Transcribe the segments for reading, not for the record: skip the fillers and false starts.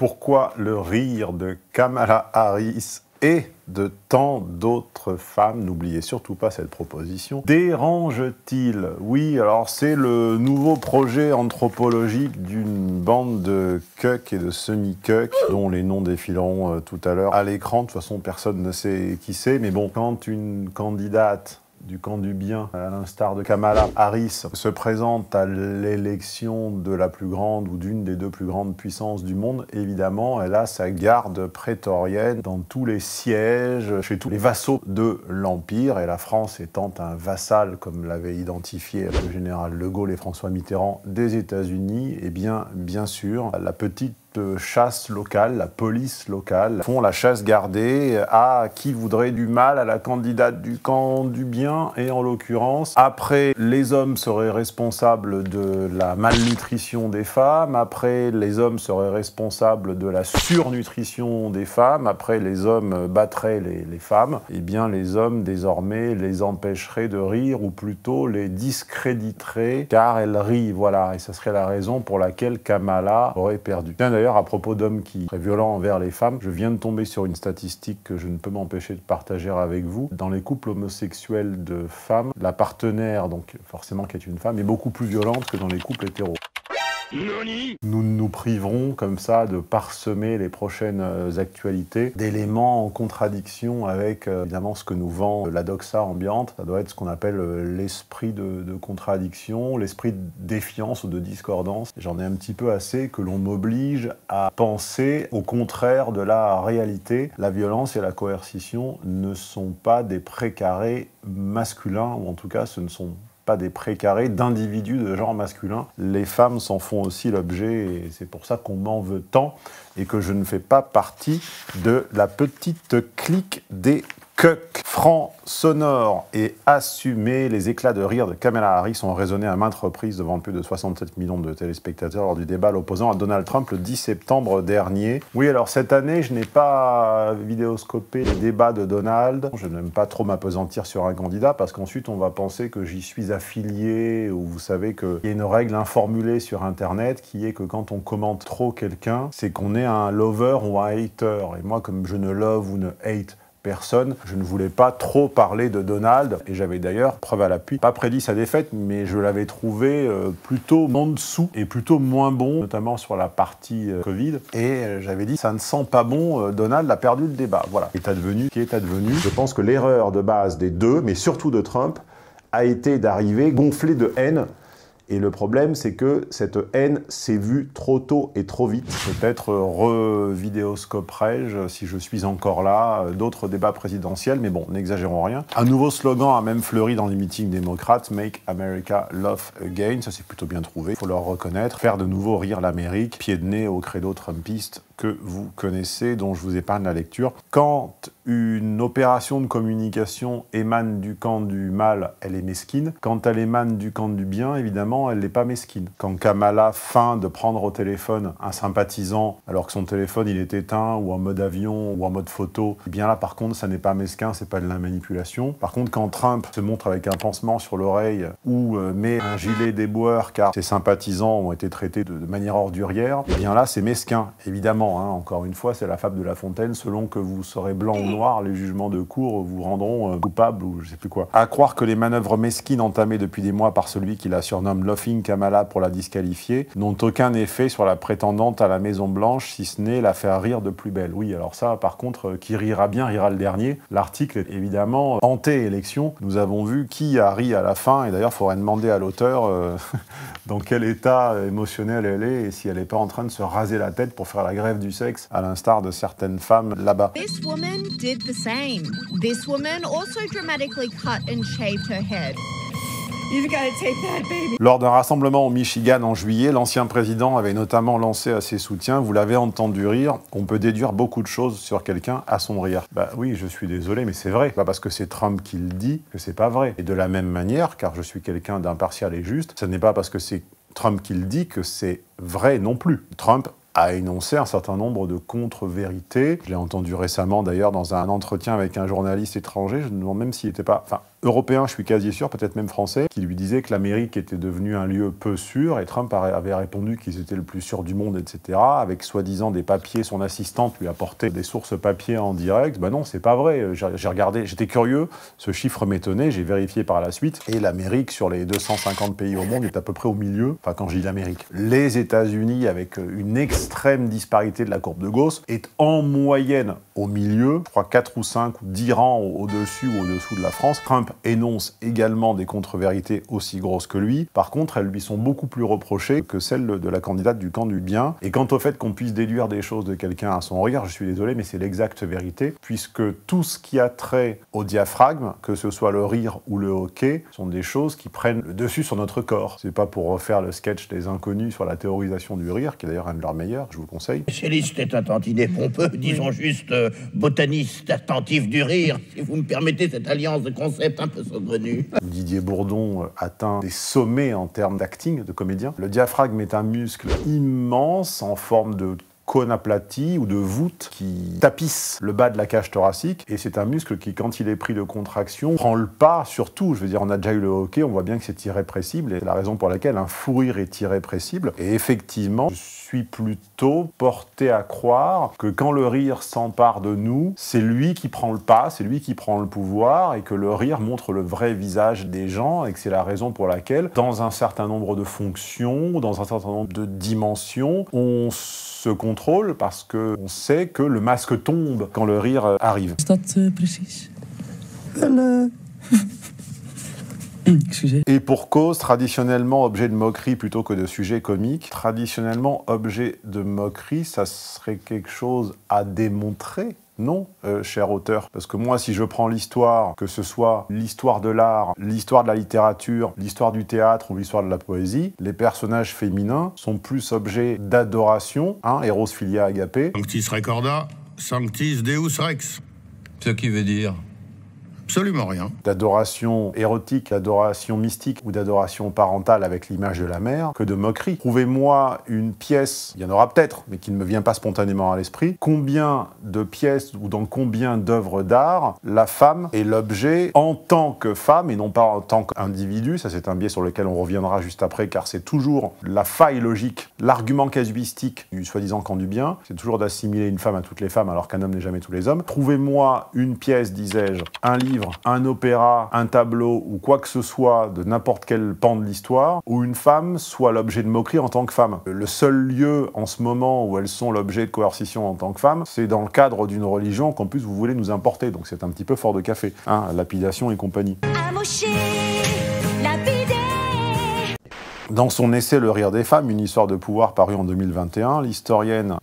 Pourquoi le rire de Kamala Harris et de tant d'autres femmes, n'oubliez surtout pas cette proposition, dérange-t-il? Oui, alors c'est le nouveau projet anthropologique d'une bande de cucks et de semi-cucks, dont les noms défileront tout à l'heure à l'écran. De toute façon, personne ne sait qui c'est, mais bon, quand une candidate du camp du bien, à l'instar de Kamala Harris, se présente à l'élection de la plus grande ou d'une des deux plus grandes puissances du monde, évidemment, elle a sa garde prétorienne dans tous les sièges, chez tous les vassaux de l'Empire, et la France étant un vassal, comme l'avait identifié le général de Gaulle et François Mitterrand, des États-Unis, et bien sûr, la petite chasse locale, la police locale, font la chasse gardée à qui voudrait du mal à la candidate du camp du bien, et en l'occurrence, après, les hommes seraient responsables de la malnutrition des femmes, après, les hommes seraient responsables de la surnutrition des femmes, après, les hommes battraient les femmes, et bien les hommes, désormais, les empêcheraient de rire, ou plutôt les discréditeraient, car elles rient, voilà, et ce serait la raison pour laquelle Kamala aurait perdu. D'ailleurs, à propos d'hommes qui seraient violents envers les femmes, je viens de tomber sur une statistique que je ne peux m'empêcher de partager avec vous. Dans les couples homosexuels de femmes, la partenaire, donc forcément qui est une femme, est beaucoup plus violente que dans les couples hétéros. Nous nous priverons comme ça de parsemer les prochaines actualités d'éléments en contradiction avec évidemment ce que nous vend la doxa ambiante. Ça doit être ce qu'on appelle l'esprit de contradiction, l'esprit de défiance ou de discordance. J'en ai un petit peu assez que l'on m'oblige à penser au contraire de la réalité. La violence et la coercition ne sont pas des précarés masculins, ou en tout cas ce ne sont pas des précarés d'individus de genre masculin. Les femmes s'en font aussi l'objet, et c'est pour ça qu'on m'en veut tant, et que je ne fais pas partie de la petite clique des cucks. Franc, sonore et assumé, les éclats de rire de Kamala Harris ont résonné à maintes reprises devant plus de 67 millions de téléspectateurs lors du débat l'opposant à Donald Trump le 10 septembre dernier. Oui, alors cette année, je n'ai pas vidéoscopé les débats de Donald. Je n'aime pas trop m'appesantir sur un candidat parce qu'ensuite on va penser que j'y suis affilié, ou vous savez qu'il y a une règle informulée sur Internet qui est que quand on commente trop quelqu'un, c'est qu'on est un lover ou un hater. Et moi, comme je ne love ou ne hate personne, je ne voulais pas trop parler de Donald, et j'avais d'ailleurs, preuve à l'appui, pas prédit sa défaite, mais je l'avais trouvé plutôt en dessous et plutôt moins bon, notamment sur la partie Covid, et j'avais dit ça ne sent pas bon, Donald a perdu le débat. Voilà, est advenu qui est advenu. Je pense que l'erreur de base des deux, mais surtout de Trump, a été d'arriver gonflé de haine. Et le problème, c'est que cette haine s'est vue trop tôt et trop vite. Peut-être revidéoscoperai-je, si je suis encore là, d'autres débats présidentiels, mais bon, n'exagérons rien. Un nouveau slogan a même fleuri dans les meetings démocrates, « Make America Love Again », ça c'est plutôt bien trouvé, il faut leur reconnaître. Faire de nouveau rire l'Amérique, pied de nez au credo trumpiste que vous connaissez, dont je vous épargne la lecture. Quand une opération de communication émane du camp du mal, elle est mesquine. Quand elle émane du camp du bien, évidemment, elle n'est pas mesquine. Quand Kamala feint de prendre au téléphone un sympathisant alors que son téléphone il est éteint, ou en mode avion, ou en mode photo, eh bien là par contre ça n'est pas mesquin, c'est pas de la manipulation. Par contre quand Trump se montre avec un pansement sur l'oreille ou met un gilet d'éboueur car ses sympathisants ont été traités de manière ordurière, eh bien là c'est mesquin, évidemment. Encore une fois, c'est la fable de La Fontaine, selon que vous serez blanc ou noir, les jugements de cour vous rendront coupable ou je sais plus quoi. À croire que les manœuvres mesquines entamées depuis des mois par celui qui la surnomme Laughing Kamala pour la disqualifier n'ont aucun effet sur la prétendante à la Maison Blanche, si ce n'est la faire rire de plus belle. Oui, alors ça, par contre, qui rira bien, rira le dernier. L'article est évidemment anté-élection. Nous avons vu qui a ri à la fin, et d'ailleurs, il faudrait demander à l'auteur dans quel état émotionnel elle est, et si elle n'est pas en train de se raser la tête pour faire la grève du sexe, à l'instar de certaines femmes là-bas. This woman did the same. This woman also dramatically cut and shaved her head. You've got to take that, baby. Lors d'un rassemblement au Michigan en juillet, l'ancien président avait notamment lancé à ses soutiens, vous l'avez entendu rire, on peut déduire beaucoup de choses sur quelqu'un à son rire. Bah oui, je suis désolé, mais c'est vrai. Pas parce que c'est Trump qui le dit que c'est pas vrai. Et de la même manière, car je suis quelqu'un d'impartial et juste, ce n'est pas parce que c'est Trump qui le dit que c'est vrai non plus. Trump a énoncé un certain nombre de contre-vérités. Je l'ai entendu récemment d'ailleurs dans un entretien avec un journaliste étranger, je me demande même s'il n'était pas... Enfin, européen, je suis quasi sûr, peut-être même français, qui lui disait que l'Amérique était devenue un lieu peu sûr, et Trump avait répondu qu'ils étaient le plus sûr du monde, etc., avec soi-disant des papiers. Son assistante lui apportait des sources papier en direct. Ben non, c'est pas vrai. J'ai regardé, j'étais curieux, ce chiffre m'étonnait, j'ai vérifié par la suite, et l'Amérique, sur les 250 pays au monde, est à peu près au milieu, enfin quand je dis l'Amérique. Les États-Unis, avec une extrême disparité de la courbe de Gauss, est en moyenne au milieu, je crois 4 ou 5 ou 10 rangs au-dessus ou au-dessous de la France. Trump énonce également des contre-vérités aussi grosses que lui. Par contre, elles lui sont beaucoup plus reprochées que celles de la candidate du camp du bien. Et quant au fait qu'on puisse déduire des choses de quelqu'un à son rire, je suis désolé, mais c'est l'exacte vérité, puisque tout ce qui a trait au diaphragme, que ce soit le rire ou le hoquet, sont des choses qui prennent le dessus sur notre corps. C'est pas pour refaire le sketch des inconnus sur la théorisation du rire, qui est d'ailleurs un de leurs meilleurs, je vous le conseille. Spécialiste est un tantinet pompeux, disons juste botaniste attentif du rire, si vous me permettez cette alliance de concepts un peu saugrenus. Didier Bourdon atteint des sommets en termes d'acting, de comédien. Le diaphragme est un muscle immense en forme de cône aplati ou de voûte qui tapisse le bas de la cage thoracique, et c'est un muscle qui, quand il est pris de contraction, prend le pas sur tout. Je veux dire, on a déjà eu le hockey, on voit bien que c'est irrépressible, et c'est la raison pour laquelle un fou rire est irrépressible. Et effectivement, je suis plutôt porté à croire que quand le rire s'empare de nous, c'est lui qui prend le pas, c'est lui qui prend le pouvoir, et que le rire montre le vrai visage des gens, et que c'est la raison pour laquelle, dans un certain nombre de fonctions, dans un certain nombre de dimensions, on se contrôle parce qu'on sait que le masque tombe quand le rire arrive. Is dat precies? Excusez. Et pour cause, traditionnellement objet de moquerie plutôt que de sujet comique, traditionnellement objet de moquerie, ça serait quelque chose à démontrer. Non, cher auteur, parce que moi, si je prends l'histoire, que ce soit l'histoire de l'art, l'histoire de la littérature, l'histoire du théâtre ou l'histoire de la poésie, les personnages féminins sont plus objets d'adoration, Eros Philia Agapé. Sanctis recorda, sanctis Deus Rex. Ce qui veut dire Absolument rien. D'adoration érotique, d'adoration mystique ou d'adoration parentale avec l'image de la mère, que de moquerie. Trouvez-moi une pièce, il y en aura peut-être, mais qui ne me vient pas spontanément à l'esprit, combien de pièces ou dans combien d'œuvres d'art la femme est l'objet en tant que femme et non pas en tant qu'individu. Ça, c'est un biais sur lequel on reviendra juste après, car c'est toujours la faille logique, l'argument casuistique du soi-disant camp du bien, c'est toujours d'assimiler une femme à toutes les femmes alors qu'un homme n'est jamais tous les hommes. Trouvez-moi une pièce, disais-je, un livre, un opéra, un tableau ou quoi que ce soit de n'importe quel pan de l'histoire où une femme soit l'objet de moquerie en tant que femme. Le seul lieu en ce moment où elles sont l'objet de coercition en tant que femme, c'est dans le cadre d'une religion qu'en plus vous voulez nous importer. Donc c'est un petit peu fort de café, lapidation et compagnie. Dans son essai Le rire des femmes, une histoire de pouvoir paru en 2021, l'historienne,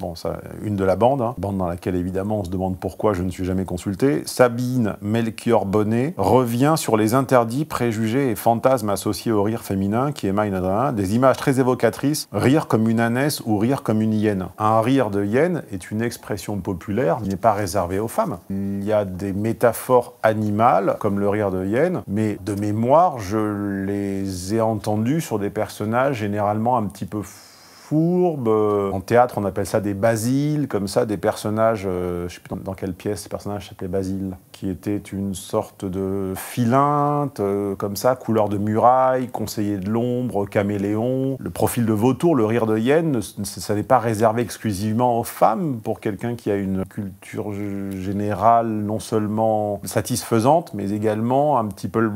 une de la bande, bande dans laquelle évidemment on se demande pourquoi je ne suis jamais consulté, Sabine Melchior Bonnet, revient sur les interdits, préjugés et fantasmes associés au rire féminin qui émaillent des images très évocatrices, rire comme une ânesse ou rire comme une hyène. Un rire de hyène est une expression populaire qui n'est pas réservée aux femmes. Il y a des métaphores animales comme le rire de hyène, mais de mémoire, je les ai entendues sur des personnages généralement un petit peu fourbes. En théâtre, on appelle ça des basiles, comme ça, des personnages, je sais plus dans quelle pièce ce personnage s'appelait Basile, qui était une sorte de philinte, comme ça, couleur de muraille, conseiller de l'ombre, caméléon. Le profil de vautour, le rire de hyène, ça n'est pas réservé exclusivement aux femmes, pour quelqu'un qui a une culture générale non seulement satisfaisante, mais également un petit peu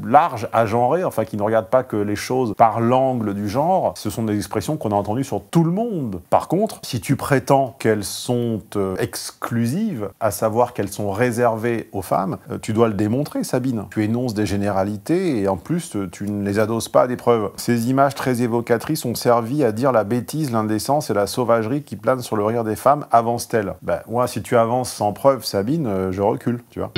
large, agenrée, enfin qui ne regarde pas que les choses par l'angle du genre. Ce sont des expressions qu'on a entendues sur tout le monde. Par contre, si tu prétends qu'elles sont exclusives, à savoir qu'elles sont réservées aux femmes, tu dois le démontrer, Sabine. Tu énonces des généralités et en plus, tu ne les adoses pas à des preuves. Ces images très évocatrices ont servi à dire la bêtise, l'indécence et la sauvagerie qui planent sur le rire des femmes, avance-t-elle? Moi, si tu avances sans preuve, Sabine, je recule, tu vois.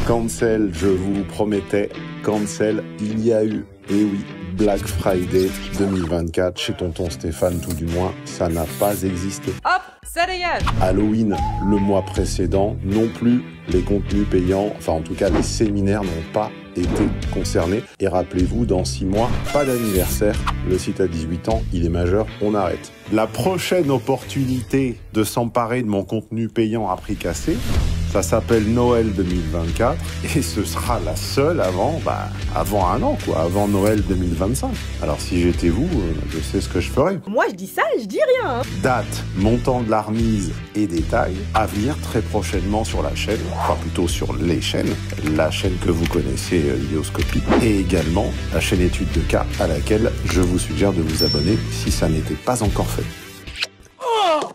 Cancel, je vous le promettais, cancel, il y a eu. Et oui, Black Friday 2024, chez tonton Stéphane tout du moins, ça n'a pas existé. Hop, ça dégage. Halloween, le mois précédent, non plus, les contenus payants, enfin en tout cas les séminaires n'ont pas été concernés. Et rappelez-vous, dans 6 mois, pas d'anniversaire, le site a 18 ans, il est majeur, on arrête. La prochaine opportunité de s'emparer de mon contenu payant à prix cassé, Ça s'appelle Noël 2024 et ce sera la seule avant un an, quoi, avant Noël 2025. Alors si j'étais vous, je sais ce que je ferais. Moi je dis ça et je dis rien. Date, montant de la remise et détails à venir très prochainement sur la chaîne, enfin plutôt sur les chaînes, la chaîne que vous connaissez, Vidéoscopie, et également la chaîne Études de cas à laquelle je vous suggère de vous abonner si ça n'était pas encore fait. Oh,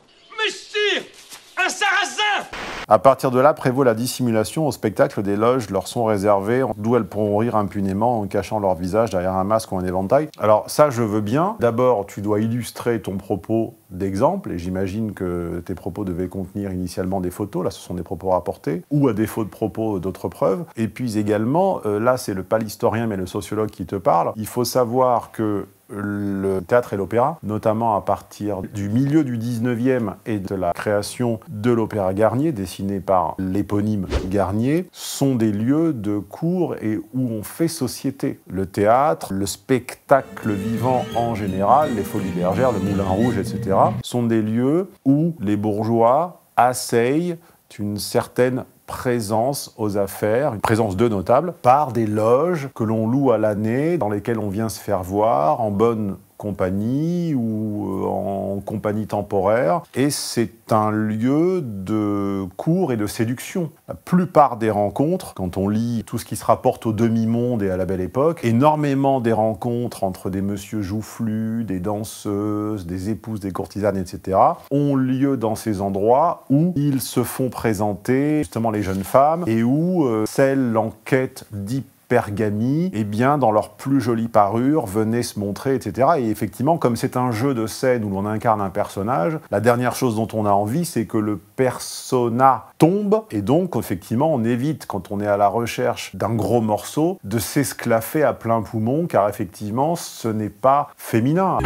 Messire, un sarrasin! À partir de là, prévaut la dissimulation. Au spectacle, des loges leur sont réservées, d'où elles pourront rire impunément en cachant leur visage derrière un masque ou un éventail. Alors ça, je veux bien. D'abord, tu dois illustrer ton propos d'exemple, et j'imagine que tes propos devaient contenir initialement des photos, là ce sont des propos rapportés, ou à défaut de propos, d'autres preuves. Et puis également, là c'est pas l'historien mais le sociologue qui te parle, il faut savoir que le théâtre et l'opéra, notamment à partir du milieu du 19e et de la création de l'opéra Garnier, dessiné par l'éponyme Garnier, sont des lieux de cours et où on fait société. Le théâtre, le spectacle vivant en général, les Folies Bergères, le Moulin Rouge, etc., sont des lieux où les bourgeois asseyent une certaine présence aux affaires, une présence de notables, par des loges que l'on loue à l'année, dans lesquelles on vient se faire voir en bonne compagnie ou en compagnie temporaire, et c'est un lieu de cours et de séduction. La plupart des rencontres, quand on lit tout ce qui se rapporte au demi-monde et à la Belle Époque, énormément des rencontres entre des messieurs joufflus, des danseuses, des épouses, des courtisanes, etc., ont lieu dans ces endroits où ils se font présenter justement les jeunes femmes et où celles en quête d'hypergamie, eh bien, dans leur plus jolie parure, venaient se montrer, etc. Et effectivement, comme c'est un jeu de scène où l'on incarne un personnage, la dernière chose dont on a envie, c'est que le persona tombe, et donc, effectivement, on évite, quand on est à la recherche d'un gros morceau, de s'esclaffer à plein poumon, car effectivement, ce n'est pas féminin.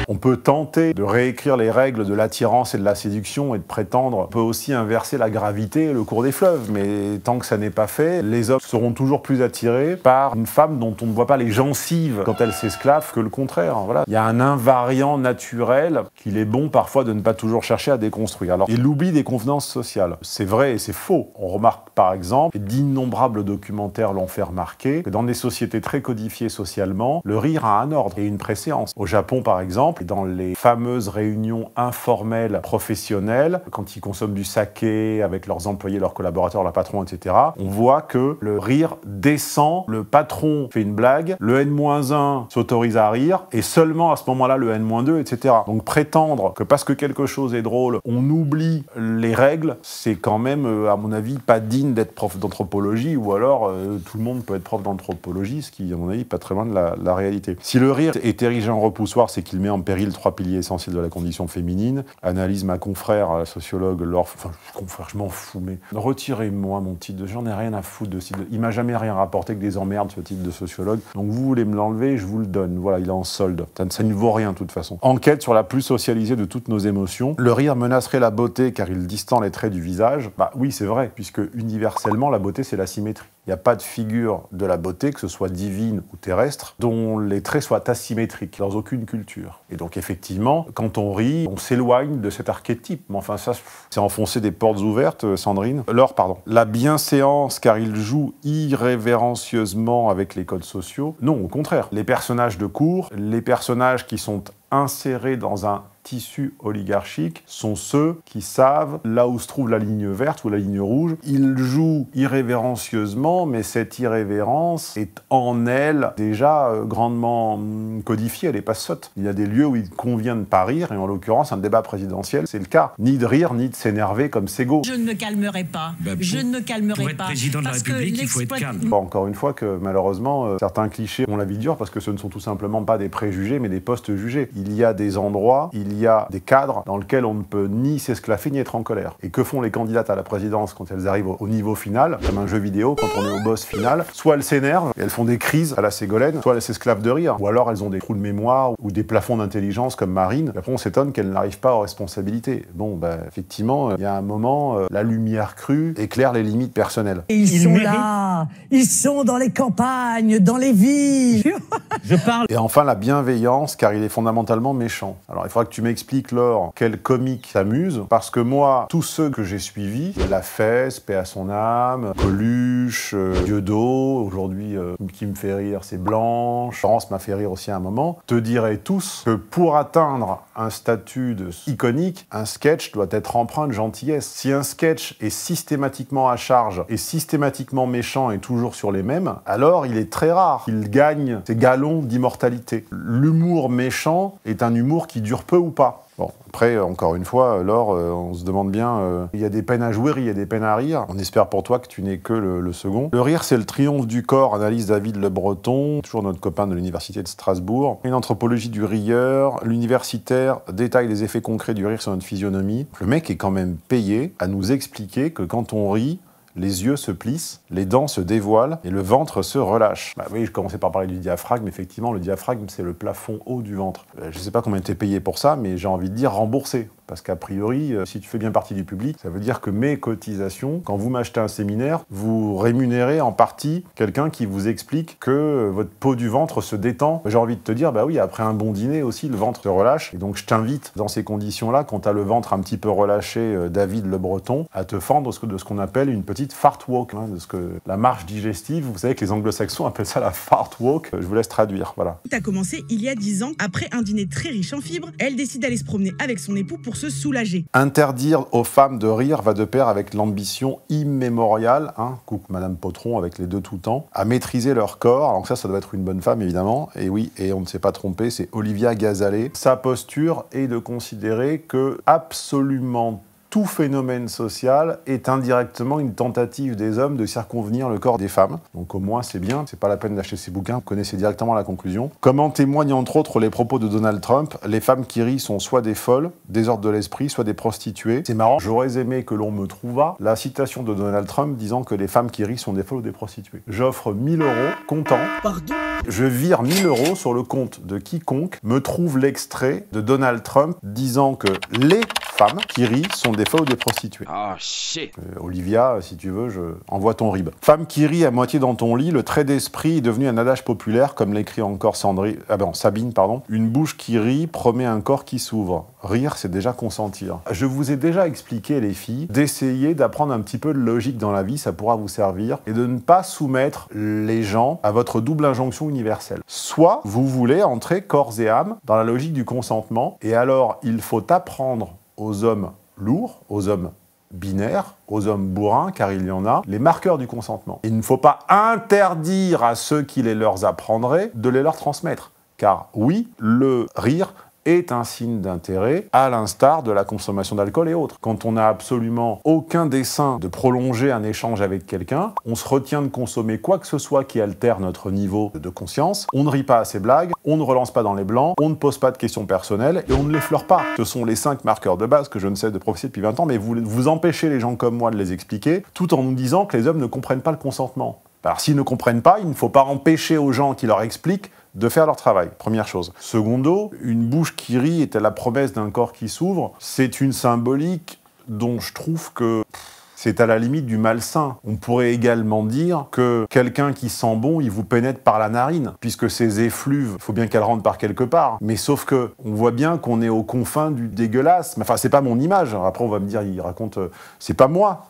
On peut tenter de réécrire les règles de l'attirance et de la séduction et de prétendre, on peut aussi inverser la gravité et le cours des fleuves, mais tant que ça n'est pas fait, les hommes seront toujours plus attirés par une femme dont on ne voit pas les gencives quand elle s'esclaffe que le contraire. Voilà. Il y a un invariant naturel qu'il est bon parfois de ne pas toujours chercher à déconstruire. Alors, et l'oubli des convenances sociales. C'est vrai et c'est faux. On remarque par exemple, et d'innombrables documentaires l'ont fait remarquer, que dans des sociétés très codifiées socialement, le rire a un ordre et une préséance. Au Japon par exemple, dans les fameuses réunions informelles professionnelles, quand ils consomment du saké avec leurs employés, leurs collaborateurs, leurs patrons, etc., on voit que le rire descend, le patron fait une blague, le N-1 s'autorise à rire, et seulement à ce moment-là le N-2, etc. Donc prétendre que parce que quelque chose est drôle, on oublie les règles, c'est quand même, à mon avis, pas digne d'être prof d'anthropologie, ou alors tout le monde peut être prof d'anthropologie, ce qui, à mon avis, pas très loin de la réalité. Si le rire est érigé en repoussoir, c'est qu'il met en péril 3 piliers essentiels de la condition féminine. Analyse ma confrère, la sociologue Laure... Enfin, confrère, je m'en fous, mais retirez-moi mon titre, j'en ai rien à foutre de ce titre. Il m'a jamais rien rapporté que des emmerdes, ce titre de sociologue. Donc vous voulez me l'enlever, je vous le donne. Voilà, il est en solde. Ça ne vaut rien, de toute façon. Enquête sur la plus socialisée de toutes nos émotions. Le rire menacerait la beauté car il distend les traits du visage. Bah oui, c'est vrai, puisque universellement, la beauté, c'est la symétrie. Il n'y a pas de figure de la beauté, que ce soit divine ou terrestre, dont les traits soient asymétriques dans aucune culture. Et donc effectivement, quand on rit, on s'éloigne de cet archétype. Mais enfin ça, c'est enfoncer des portes ouvertes, Sandrine. Laure, pardon. La bienséance, car il joue irrévérencieusement avec les codes sociaux. Non, au contraire. Les personnages de cour, les personnages qui sont insérés dans un tissu oligarchique sont ceux qui savent là où se trouve la ligne verte ou la ligne rouge. Ils jouent irrévérencieusement, mais cette irrévérence est en elle déjà grandement codifiée, elle n'est pas sotte. Il y a des lieux où il convient de ne pas rire, et en l'occurrence, un débat présidentiel, c'est le cas. Ni de rire, ni de s'énerver comme Ségaud. Je ne me calmerai pas. Je ne me calmerai pas. Pour être président de la République, il faut être calme. Bon, encore une fois que malheureusement, certains clichés ont la vie dure parce que ce ne sont tout simplement pas des préjugés, mais des postes jugés. Il y a des endroits, il y a des cadres dans lesquels on ne peut ni s'esclaffer ni être en colère. Et que font les candidates à la présidence quand elles arrivent au niveau final, comme un jeu vidéo, quand on est au boss final? Soit elles s'énervent et elles font des crises à la Ségolène, soit elles s'esclavent de rire, ou alors elles ont des trous de mémoire ou des plafonds d'intelligence comme Marine. Et après on s'étonne qu'elles n'arrivent pas aux responsabilités. Bon, ben effectivement, il y a un moment, la lumière crue éclaire les limites personnelles. Ils sont là, ils sont dans les campagnes, dans les villes. Je parle. Et enfin la bienveillance, car il est fondamentalement méchant. Alors il faudra que tu tu m'expliques, Laure, quel comique s'amuse, parce que moi, tous ceux que j'ai suivis, La Fesse, paix à son âme, Coluche, Dieudo, aujourd'hui, qui me fait rire, c'est Blanche, Laurence m'a fait rire aussi à un moment, te diraient tous que pour atteindre un statut iconique, un sketch doit être empreint de gentillesse. Si un sketch est systématiquement à charge et systématiquement méchant et toujours sur les mêmes, alors il est très rare qu'il gagne ses galons d'immortalité. L'humour méchant est un humour qui dure peu ou pas. Bon, après, encore une fois, Laure, on se demande bien, il y a des peines à jouer, il y a des peines à rire. On espère pour toi que tu n'es que le second. Le rire, c'est le triomphe du corps, analyse David Le Breton, toujours notre copain de l'université de Strasbourg. Une anthropologie du rieur, l'universitaire détaille les effets concrets du rire sur notre physionomie. Le mec est quand même payé à nous expliquer que quand on rit, les yeux se plissent, les dents se dévoilent et le ventre se relâche. Bah oui, je commençais par parler du diaphragme. Effectivement, le diaphragme, c'est le plafond haut du ventre. Je ne sais pas combien tu es payé pour ça, mais j'ai envie de dire remboursé. Parce qu'a priori, si tu fais bien partie du public, ça veut dire que mes cotisations, quand vous m'achetez un séminaire, vous rémunérez en partie quelqu'un qui vous explique que votre peau du ventre se détend. J'ai envie de te dire, bah oui, après un bon dîner aussi, le ventre se relâche. Et donc je t'invite, dans ces conditions-là, quand tu as le ventre un petit peu relâché, David Le Breton, à te fendre de ce qu'on appelle une petite fart walk, hein, de ce que la marche digestive. Vous savez que les anglo-saxons appellent ça la fart walk. Je vous laisse traduire, voilà. Tout a commencé il y a 10 ans. Après un dîner très riche en fibres, elle décide d'aller se promener avec son époux pour se soulager. Interdire aux femmes de rire va de pair avec l'ambition immémoriale, hein, coucou Madame Potron avec les deux tout temps, à maîtriser leur corps. Alors ça doit être une bonne femme évidemment, et oui, et on ne s'est pas trompé, c'est Olivia Gazalet. Sa posture est de considérer que absolument tout phénomène social est indirectement une tentative des hommes de circonvenir le corps des femmes. Donc au moins c'est bien, c'est pas la peine d'acheter ces bouquins, vous connaissez directement la conclusion. Comme en témoignent entre autres les propos de Donald Trump, les femmes qui rient sont soit des folles, désordre de l'esprit, soit des prostituées. C'est marrant, j'aurais aimé que l'on me trouvât la citation de Donald Trump disant que les femmes qui rient sont des folles ou des prostituées. J'offre 1 000 €, comptant. Pardon ? Je vire 1 000 € sur le compte de quiconque me trouve l'extrait de Donald Trump disant que les femmes qui rient sont des folles ou des prostituées. Ah, shit. Olivia, si tu veux, je envoie ton rib. Femme qui rit à moitié dans ton lit, le trait d'esprit est devenu un adage populaire, comme l'écrit encore Sabine. Une bouche qui rit promet un corps qui s'ouvre. Rire, c'est déjà consentir. Je vous ai déjà expliqué, les filles, d'essayer d'apprendre un petit peu de logique dans la vie, ça pourra vous servir, et de ne pas soumettre les gens à votre double injonction universelle. Soit vous voulez entrer corps et âme dans la logique du consentement, et alors il faut apprendre aux hommes lourds, aux hommes binaires, aux hommes bourrins, car il y en a, les marqueurs du consentement. Il ne faut pas interdire à ceux qui les leur apprendraient de les leur transmettre. Car oui, le rire est un signe d'intérêt, à l'instar de la consommation d'alcool et autres. Quand on n'a absolument aucun dessein de prolonger un échange avec quelqu'un, on se retient de consommer quoi que ce soit qui altère notre niveau de conscience, on ne rit pas à ses blagues, on ne relance pas dans les blancs, on ne pose pas de questions personnelles et on ne l'effleure pas. Ce sont les 5 marqueurs de base que je ne cesse de professer depuis 20 ans, mais vous empêchez les gens comme moi de les expliquer, tout en nous disant que les hommes ne comprennent pas le consentement. Alors s'ils ne comprennent pas, il ne faut pas empêcher aux gens qui leur expliquent de faire leur travail, première chose. Secondo, une bouche qui rit est la promesse d'un corps qui s'ouvre. C'est une symbolique dont je trouve que c'est à la limite du malsain. On pourrait également dire que quelqu'un qui sent bon, il vous pénètre par la narine, puisque ces effluves, il faut bien qu'elles rentrent par quelque part. Mais sauf que on voit bien qu'on est aux confins du dégueulasse. Enfin, c'est pas mon image. Après, on va me dire, il raconte... c'est pas moi.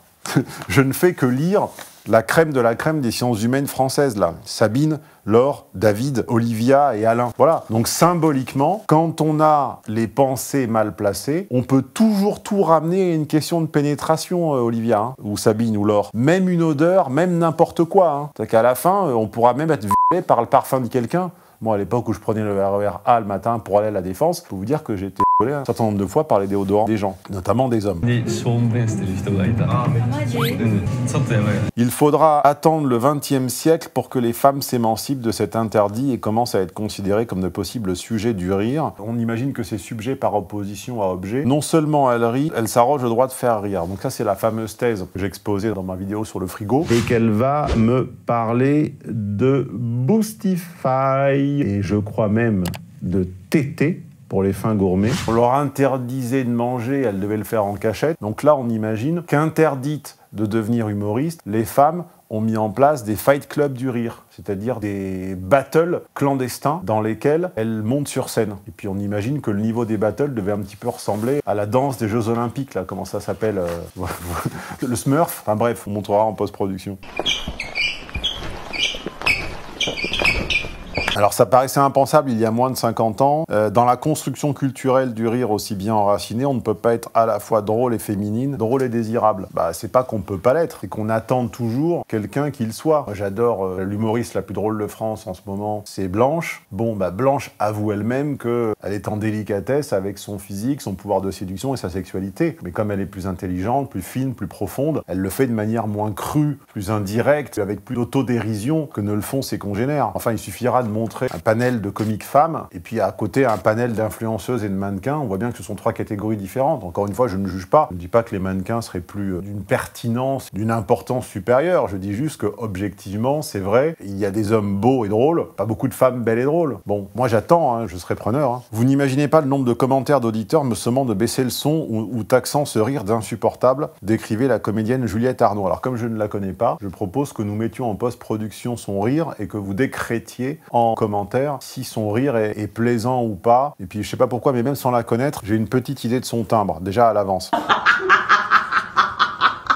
Je ne fais que lire la crème de la crème des sciences humaines françaises, là. Sabine, Laure, David, Olivia et Alain. Voilà. Donc symboliquement, quand on a les pensées mal placées, on peut toujours tout ramener à une question de pénétration, Olivia, hein, ou Sabine, ou Laure. Même une odeur, même n'importe quoi. Hein. C'est qu'à la fin, on pourra même être violé par le parfum de quelqu'un. Moi, à l'époque où je prenais le RER A le matin pour aller à la Défense, je peux vous dire que j'ai été violé un certain nombre de fois par les déodorants des gens, notamment des hommes. Il faudra attendre le XXe siècle pour que les femmes s'émancipent de cet interdit et commencent à être considérées comme de possibles sujets du rire. On imagine que ces sujets par opposition à objet, non seulement elles rient, elles s'arrogent le droit de faire rire. Donc ça, c'est la fameuse thèse que j'ai exposée dans ma vidéo sur le frigo. Et qu'elle va me parler de Boostify. Et je crois même de tété pour les fins gourmets. On leur interdisait de manger, elles devaient le faire en cachette. Donc là, on imagine qu'interdite de devenir humoriste, les femmes ont mis en place des fight clubs du rire, c'est-à-dire des battles clandestins dans lesquels elles montent sur scène. Et puis on imagine que le niveau des battles devait un petit peu ressembler à la danse des Jeux Olympiques, là, comment ça s'appelle le Smurf. Enfin bref, on montrera en post-production. Alors ça paraissait impensable il y a moins de 50 ans. Dans la construction culturelle du rire aussi bien enracinée, on ne peut pas être à la fois drôle et féminine, drôle et désirable. Bah c'est pas qu'on peut pas l'être, c'est qu'on attend toujours quelqu'un qu'il soit. Moi, j'adore l'humoriste la plus drôle de France en ce moment, c'est Blanche. Bon, bah Blanche avoue elle-même qu'elle est en délicatesse avec son physique, son pouvoir de séduction et sa sexualité. Mais comme elle est plus intelligente, plus fine, plus profonde, elle le fait de manière moins crue, plus indirecte, avec plus d'autodérision que ne le font ses congénères. Enfin, il suffira de montrer un panel de comiques femmes, et puis à côté un panel d'influenceuses et de mannequins. On voit bien que ce sont trois catégories différentes. Encore une fois, je ne juge pas. Je ne dis pas que les mannequins seraient plus d'une pertinence, d'une importance supérieure. Je dis juste que, objectivement, c'est vrai, il y a des hommes beaux et drôles, pas beaucoup de femmes belles et drôles. Bon, moi j'attends, hein, je serai preneur. Hein. Vous n'imaginez pas le nombre de commentaires d'auditeurs me sommant de baisser le son ou taxant ce rire d'insupportable, décrivait la comédienne Juliette Arnaud. Alors comme je ne la connais pas, je propose que nous mettions en post-production son rire et que vous décrétiez en commentaire si son rire est plaisant ou pas. Et puis je sais pas pourquoi, mais même sans la connaître, j'ai une petite idée de son timbre, déjà à l'avance.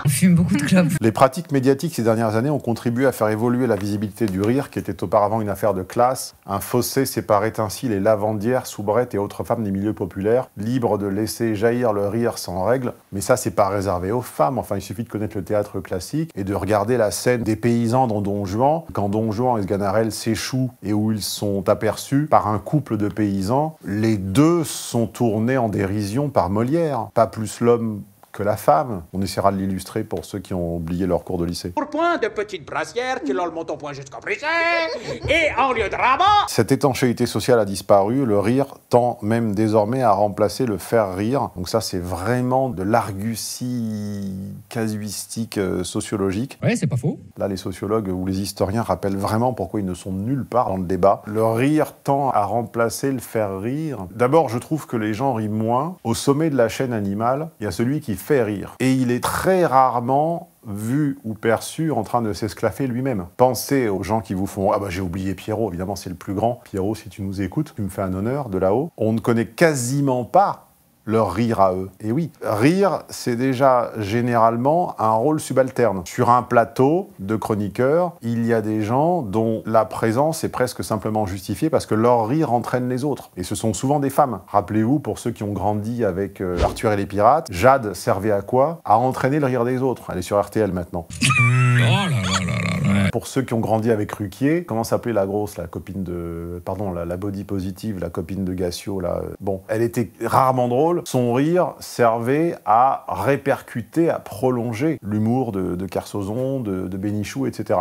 On fume beaucoup de clopes. Les pratiques médiatiques ces dernières années ont contribué à faire évoluer la visibilité du rire, qui était auparavant une affaire de classe. Un fossé séparait ainsi les lavandières, soubrettes et autres femmes des milieux populaires, libres de laisser jaillir le rire sans règle. Mais ça, c'est pas réservé aux femmes. Enfin, il suffit de connaître le théâtre classique et de regarder la scène des paysans dans Don Juan, quand Don Juan et Sganarelle s'échouent et où ils sont aperçus par un couple de paysans. Les deux sont tournés en dérision par Molière. Pas plus l'homme que la femme. On essaiera de l'illustrer pour ceux qui ont oublié leur cours de lycée. Pour point de petite brassière qui l'ont le monton point jusqu'au brisé, et en lieu de rabat. Cette étanchéité sociale a disparu, le rire tend même désormais à remplacer le faire rire. Donc ça, c'est vraiment de l'argutie casuistique sociologique. Ouais, c'est pas faux. Là, les sociologues ou les historiens rappellent vraiment pourquoi ils ne sont nulle part dans le débat. Le rire tend à remplacer le faire rire. D'abord, je trouve que les gens rient moins. Au sommet de la chaîne animale, il y a celui qui fait rire. Et il est très rarement vu ou perçu en train de s'esclaffer lui-même. Pensez aux gens qui vous font « Ah bah j'ai oublié Pierrot, évidemment c'est le plus grand. Pierrot, si tu nous écoutes, tu me fais un honneur de là-haut. » On ne connaît quasiment pas leur rire à eux. Et oui, rire, c'est déjà généralement un rôle subalterne. Sur un plateau de chroniqueurs, il y a des gens dont la présence est presque simplement justifiée parce que leur rire entraîne les autres. Et ce sont souvent des femmes. Rappelez-vous, pour ceux qui ont grandi avec Arthur et les Pirates, Jade servait à quoi? À entraîner le rire des autres. Elle est sur RTL maintenant. Pour ceux qui ont grandi avec Ruquier, comment s'appelait la grosse, la copine de... Pardon, la body positive, la copine de Gassio, là. Bon, elle était rarement drôle. Son rire servait à répercuter, à prolonger l'humour de Kersozon, de Bénichou, etc.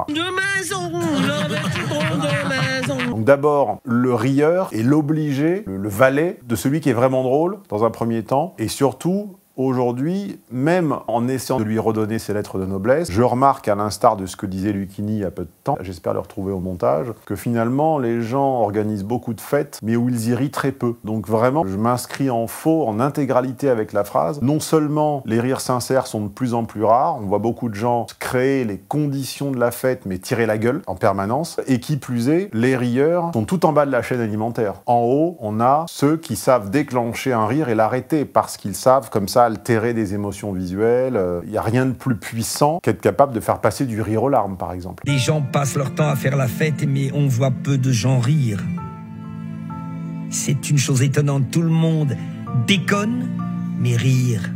Donc d'abord, le rieur est l'obligé, le valet de celui qui est vraiment drôle, dans un premier temps, et surtout... Aujourd'hui, même en essayant de lui redonner ses lettres de noblesse, je remarque, à l'instar de ce que disait Lucchini il y a peu de temps, j'espère le retrouver au montage, que finalement, les gens organisent beaucoup de fêtes, mais où ils y rient très peu. Donc vraiment, je m'inscris en faux, en intégralité avec la phrase. Non seulement les rires sincères sont de plus en plus rares, on voit beaucoup de gens créer les conditions de la fête, mais tirer la gueule en permanence, et qui plus est, les rieurs sont tout en bas de la chaîne alimentaire. En haut, on a ceux qui savent déclencher un rire et l'arrêter, parce qu'ils savent, comme ça, altérer des émotions visuelles. Il n'y a rien de plus puissant qu'être capable de faire passer du rire aux larmes, par exemple. Les gens passent leur temps à faire la fête, mais on voit peu de gens rire. C'est une chose étonnante. Tout le monde déconne, mais rire.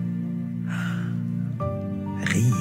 Rire.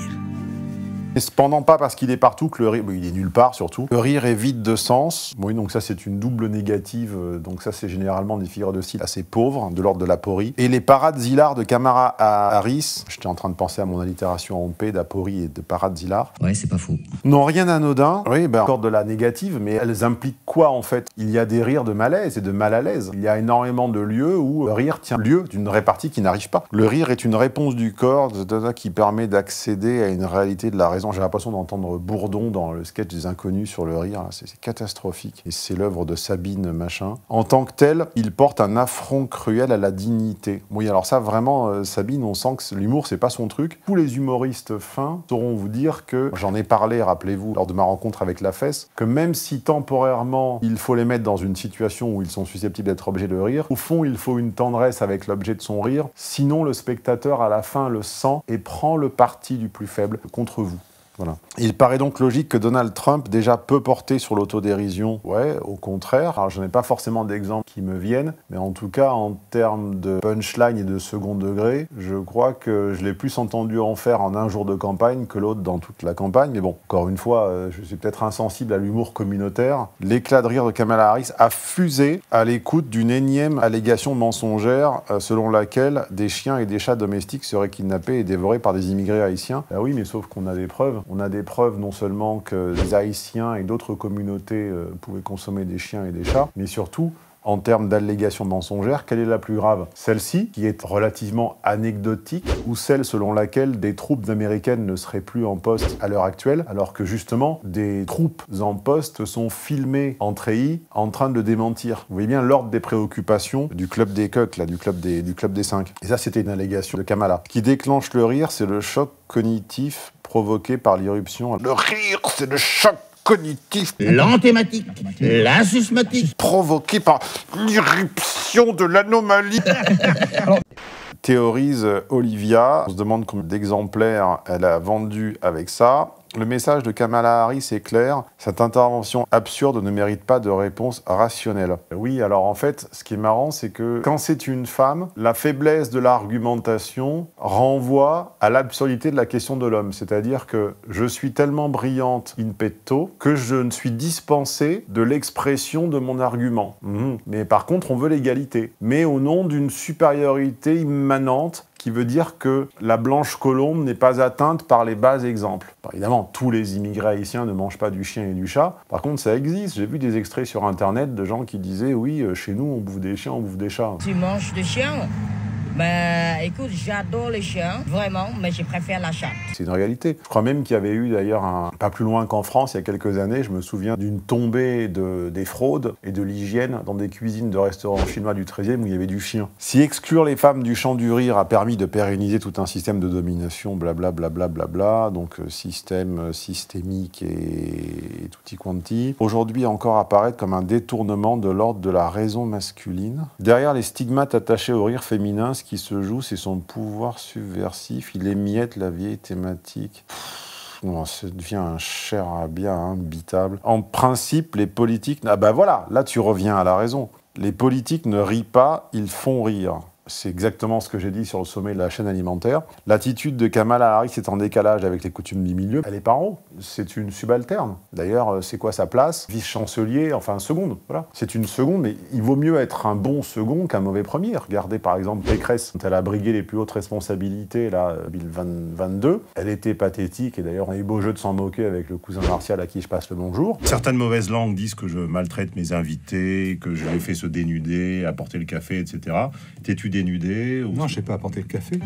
Et cependant pas parce qu'il est partout que le rire... il est nulle part, surtout. Le rire est vide de sens. Oui, donc ça, c'est une double négative. Donc ça, c'est généralement des figures de style assez pauvres, de l'ordre de l'aporie. Et les parades hilares de Kamala Harris, j'étais en train de penser à mon allitération en P, d'aporie et de parades hilares. Ouais, c'est pas faux. N'ont rien d'anodin. Oui, ben, encore de la négative, mais elles impliquent quoi, en fait? Il y a des rires de malaise et de mal à l'aise. Il y a énormément de lieux où le rire tient lieu d'une répartie qui n'arrive pas. Le rire est une réponse du corps qui permet d'accéder à une réalité de la raison j'ai l'impression d'entendre Bourdon dans le sketch des Inconnus sur le rire. C'est catastrophique. Et c'est l'œuvre de Sabine Machin. En tant que tel, il porte un affront cruel à la dignité. Oui, alors ça, vraiment, Sabine, on sent que l'humour, c'est pas son truc. Tous les humoristes fins sauront vous dire que, j'en ai parlé, rappelez-vous, lors de ma rencontre avec La Fesse, que même si temporairement, il faut les mettre dans une situation où ils sont susceptibles d'être objets de rire, au fond, il faut une tendresse avec l'objet de son rire, sinon le spectateur, à la fin, le sent et prend le parti du plus faible contre vous. Voilà. Il paraît donc logique que Donald Trump, déjà peu porté sur l'autodérision, ouais, au contraire. Alors, je n'ai pas forcément d'exemples qui me viennent, mais en tout cas, en termes de punchline et de second degré, je crois que je l'ai plus entendu en faire en un jour de campagne que l'autre dans toute la campagne. Mais bon, encore une fois, je suis peut-être insensible à l'humour communautaire. L'éclat de rire de Kamala Harris a fusé à l'écoute d'une énième allégation mensongère selon laquelle des chiens et des chats domestiques seraient kidnappés et dévorés par des immigrés haïtiens. Ah oui, mais sauf qu'on a des preuves. On a des preuves non seulement que les Haïtiens et d'autres communautés pouvaient consommer des chiens et des chats, mais surtout, en termes d'allégations mensongères, quelle est la plus grave? Celle-ci, qui est relativement anecdotique, ou celle selon laquelle des troupes américaines ne seraient plus en poste à l'heure actuelle, alors que justement, des troupes en poste sont filmées en treillis en train de le démentir. Vous voyez bien l'ordre des préoccupations du club des coqs, là, du club des 5. Et ça, c'était une allégation de Kamala. Ce qui déclenche le rire, c'est le choc cognitif provoqué par l'irruption. Le rire, c'est le choc cognitif, l'anthématique, l'insusmatique, provoqué par l'irruption de l'anomalie. Théorise Olivia, on se demande combien d'exemplaires elle a vendu avec ça. Le message de Kamala Harris est clair, cette intervention absurde ne mérite pas de réponse rationnelle. Oui, alors en fait, ce qui est marrant, c'est que quand c'est une femme, la faiblesse de l'argumentation renvoie à l'absurdité de la question de l'homme. C'est-à-dire que je suis tellement brillante in petto que je ne suis dispensé de l'expression de mon argument. Mais par contre, on veut l'égalité. Mais au nom d'une supériorité immanente qui veut dire que la blanche colombe n'est pas atteinte par les bas exemples. Alors, évidemment, tous les immigrés haïtiens ne mangent pas du chien et du chat. Par contre, ça existe. J'ai vu des extraits sur Internet de gens qui disaient « Oui, chez nous, on bouffe des chiens, on bouffe des chats. » Tu manges des chiens? Ben, écoute, j'adore les chiens, vraiment, mais je préfère la chatte. C'est une réalité. Je crois même qu'il y avait eu d'ailleurs, pas plus loin qu'en France, il y a quelques années, je me souviens d'une tombée des fraudes et de l'hygiène dans des cuisines de restaurants chinois du 13e où il y avait du chien. Si exclure les femmes du champ du rire a permis de pérenniser tout un système de domination, blablabla, donc système systémique et tutti quanti, aujourd'hui encore apparaître comme un détournement de l'ordre de la raison masculine. Derrière les stigmates attachés au rire féminin, ce qui se joue, c'est son pouvoir subversif. Il émiette la vieille thématique. Non, ça devient un charabia imbitable. En principe, les politiques... Ah ben voilà, là tu reviens à la raison. Les politiques ne rient pas, ils font rire. C'est exactement ce que j'ai dit sur le sommet de la chaîne alimentaire. L'attitude de Kamala Harris est en décalage avec les coutumes du milieu. Elle est pas en haut. C'est une subalterne. D'ailleurs, c'est quoi sa place? Vice-chancelier, enfin seconde. Voilà. C'est une seconde, mais il vaut mieux être un bon second qu'un mauvais premier. Regardez par exemple Pécresse, quand elle a brigué les plus hautes responsabilités, là, 2022. Elle était pathétique, et d'ailleurs on a eu beau jeu de s'en moquer avec le cousin Martial à qui je passe le bonjour. Certaines mauvaises langues disent que je maltraite mes invités, que je les fais se dénuder, apporter le café, etc. T'es-tu dénudé ou... Non, je sais pas apporter le café.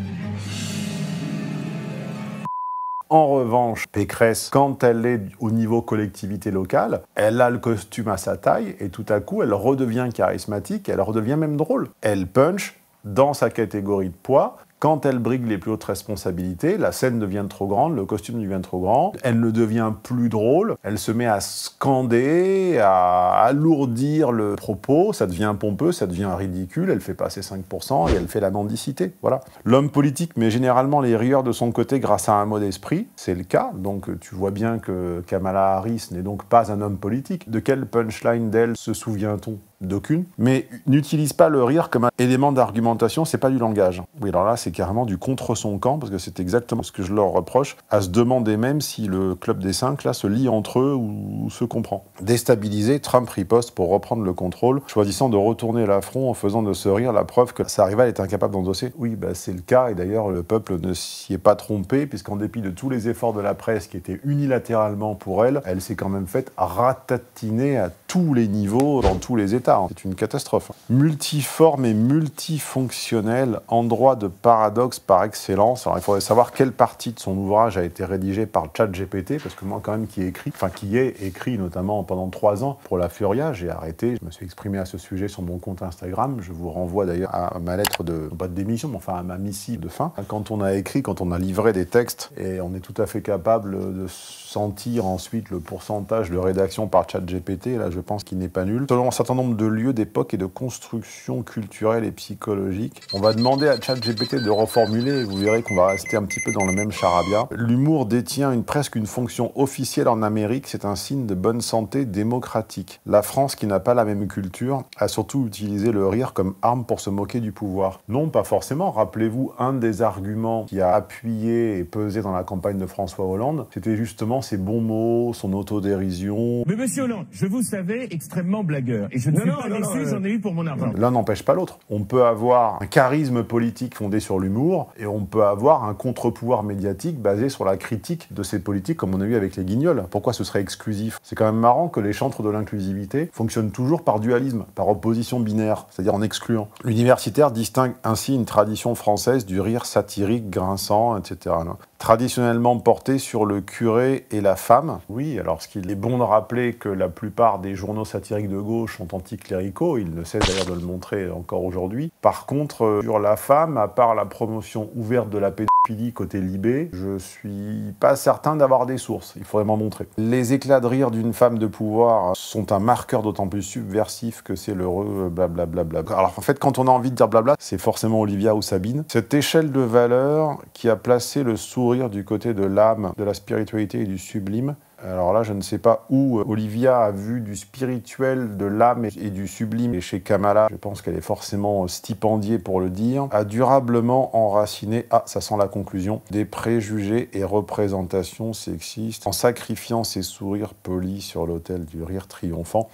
En revanche, Pécresse, quand elle est au niveau collectivité locale, elle a le costume à sa taille et tout à coup, elle redevient charismatique, elle redevient même drôle. Elle punch dans sa catégorie de poids. Quand elle brigue les plus hautes responsabilités, la scène devient trop grande, le costume devient trop grand, elle ne devient plus drôle, elle se met à scander, à alourdir le propos, ça devient pompeux, ça devient ridicule, elle fait passer 5% et elle fait la mendicité. Voilà. L'homme politique met généralement les rieurs de son côté grâce à un mot d'esprit, c'est le cas, donc tu vois bien que Kamala Harris n'est donc pas un homme politique. De quelle punchline d'elle se souvient-on? D'aucune. Mais n'utilise pas le rire comme un élément d'argumentation, c'est pas du langage. Oui, alors là, c'est carrément du contre son camp, parce que c'est exactement ce que je leur reproche, à se demander même si le club des 5, là, se lie entre eux ou se comprend. Déstabilisé, Trump riposte pour reprendre le contrôle, choisissant de retourner l'affront en faisant de ce rire la preuve que sa rivale est incapable d'endosser. Oui, bah, c'est le cas, et d'ailleurs, le peuple ne s'y est pas trompé, puisqu'en dépit de tous les efforts de la presse qui étaient unilatéralement pour elle, elle s'est quand même faite ratatiner à tous les niveaux, dans tous les États. l'état, hein. C'est une catastrophe. Multiforme et multifonctionnel, endroit de paradoxe par excellence. Alors il faudrait savoir quelle partie de son ouvrage a été rédigée par ChatGPT, parce que moi quand même qui ai écrit notamment pendant 3 ans pour La Furia, j'ai arrêté, je me suis exprimé à ce sujet sur mon compte Instagram, je vous renvoie d'ailleurs à ma lettre pas de démission, mais enfin à ma missive de fin. Quand on a écrit, quand on a livré des textes, et on est tout à fait capable de sentir ensuite le pourcentage de rédaction par ChatGPT, là je pense qu'il n'est pas nul. Selon un certain nombre de lieux, d'époques et de constructions culturelles et psychologiques, on va demander à ChatGPT de reformuler et vous verrez qu'on va rester un petit peu dans le même charabia. L'humour détient presque une fonction officielle en Amérique, c'est un signe de bonne santé démocratique. La France, qui n'a pas la même culture, a surtout utilisé le rire comme arme pour se moquer du pouvoir. Non, pas forcément. Rappelez-vous, un des arguments qui a appuyé et pesé dans la campagne de François Hollande, c'était justement ses bons mots, son autodérision. Mais monsieur Hollande, je vous savais extrêmement blagueur. Et je ne suis pas déçu, j'en ai eu pour mon argent. L'un n'empêche pas l'autre. On peut avoir un charisme politique fondé sur l'humour, et on peut avoir un contre-pouvoir médiatique basé sur la critique de ces politiques, comme on a eu avec les Guignols. Pourquoi ce serait exclusif? C'est quand même marrant que les chantres de l'inclusivité fonctionnent toujours par dualisme, par opposition binaire, c'est-à-dire en excluant. L'universitaire distingue ainsi une tradition française du rire satirique, grinçant, etc. Traditionnellement porté sur le curé et la femme. Oui, alors ce qu'il est bon de rappeler que la plupart des journaux satiriques de gauche sont anticléricaux, il ne cesse d'ailleurs de le montrer encore aujourd'hui. Par contre, sur la femme, à part la promotion ouverte de la pédophilie côté Libé, je suis pas certain d'avoir des sources, il faudrait m'en montrer. Les éclats de rire d'une femme de pouvoir sont un marqueur d'autant plus subversif que c'est l'heureux blablabla. Alors en fait, quand on a envie de dire blabla, c'est forcément Olivia ou Sabine. Cette échelle de valeur qui a placé le sourire du côté de l'âme, de la spiritualité et du sublime. Alors là, je ne sais pas où Olivia a vu du spirituel, de l'âme et du sublime. Et chez Kamala, je pense qu'elle est forcément stipendiée pour le dire, a durablement enraciné, ça sent la conclusion, des préjugés et représentations sexistes, en sacrifiant ses sourires polis sur l'autel du rire triomphant.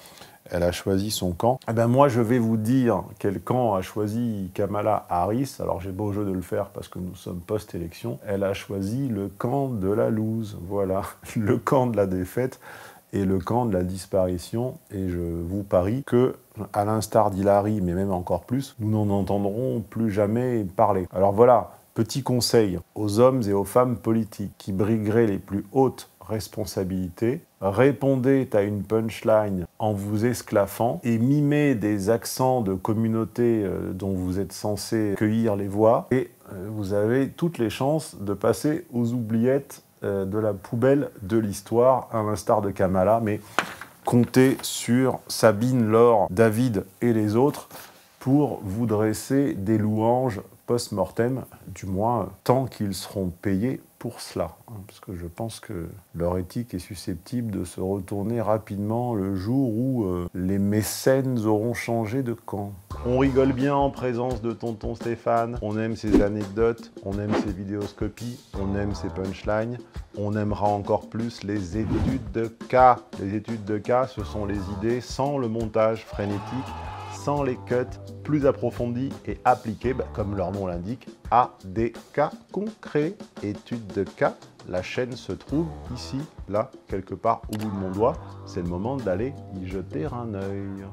Elle a choisi son camp. Eh ben moi, je vais vous dire quel camp a choisi Kamala Harris. Alors, j'ai beau jeu de le faire parce que nous sommes post-élection. Elle a choisi le camp de la loose. Voilà, le camp de la défaite et le camp de la disparition. Et je vous parie que, à l'instar d'Hillary, mais même encore plus, nous n'en entendrons plus jamais parler. Alors voilà, petit conseil aux hommes et aux femmes politiques qui brigueraient les plus hautes responsabilités, répondez à une punchline en vous esclaffant et mimez des accents de communauté dont vous êtes censé cueillir les voix et vous avez toutes les chances de passer aux oubliettes de la poubelle de l'histoire, à l'instar de Kamala, mais comptez sur Sabine, Laure, David et les autres pour vous dresser des louanges post-mortem, du moins tant qu'ils seront payés pour cela, parce que je pense que leur éthique est susceptible de se retourner rapidement le jour où les mécènes auront changé de camp. On rigole bien en présence de tonton Stéphane, on aime ses anecdotes, on aime ses vidéoscopies, on aime ses punchlines, on aimera encore plus les études de cas. Les études de cas, ce sont les idées sans le montage frénétique, sans les cuts plus approfondis et appliqués, comme leur nom l'indique, à des cas concrets. Études de cas, la chaîne se trouve ici, là, quelque part au bout de mon doigt. C'est le moment d'aller y jeter un œil.